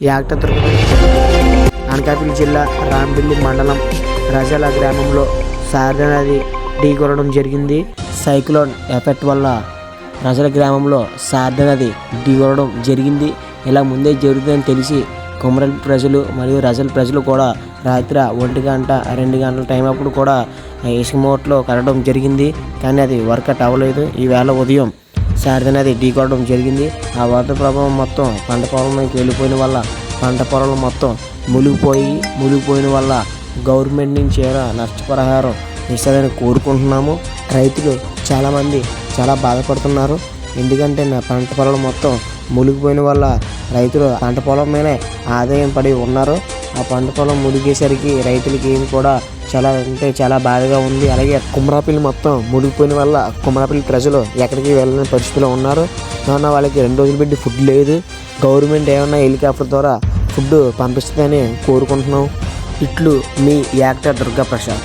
Actor Anakapalli జిల్లా రాంబిల్లి మండలం రజల గ్రామంలో శారదా నది ఢీకొనడం జరిగింది. సైక్లోన్ ఎఫెక్ట్ వల్ల రజల గ్రామంలో శారదా నది ఢీకొనడం జరిగింది. ఇలా ముందే జరుగుతుందని తెలిసి కొమరల్ ప్రజలు మరియు రజల ప్రజలు కూడా రాత్రి 1 గంట 2 గంటల టైం అప్పుడు కూడా ఇసుకమోట్లో కలవడం జరిగింది. కానీ అది వర్కౌట్ అవ్వలేదు. ఈవేళ ఉదయం శారదా నది ఢీకొనడం జరిగింది. ఆ వరద ప్రభావం మొత్తం పంట పొలంలోకి వెళ్ళిపోయిన వల్ల పంట పొలాలు మొత్తం మునిగిపోయిన వల్ల గవర్నమెంట్ నుంచి నష్టపరిహారం ఇస్తారని కోరుకుంటున్నాము. రైతులు చాలామంది చాలా బాధపడుతున్నారు. ఎందుకంటే నా పంట పొలాలు మొత్తం మునిగిపోయిన వల్ల రైతులు పంట పొలం మీదే ఆదాయం పడి ఉన్నారు. ఆ పంట పొలం మునిగేసరికి రైతులకి కూడా చాలా బాధగా ఉంది. అలాగే కుమ్రాపల్లి మొత్తం మునిగిపోయిన వల్ల కుమ్రాపల్లి ప్రజలు ఎక్కడికి వెళ్ళని పరిస్థితిలో ఉన్నారు. ఏమన్నా వాళ్ళకి 2 రోజులు పెట్టి ఫుడ్ లేదు. గవర్నమెంట్ ఏమన్నా హెలికాప్టర్ ద్వారా ఫుడ్ పంపిస్తుందని కోరుకుంటున్నాం. ఇట్లు మీ యాక్టర్ దుర్గా ప్రసాద్.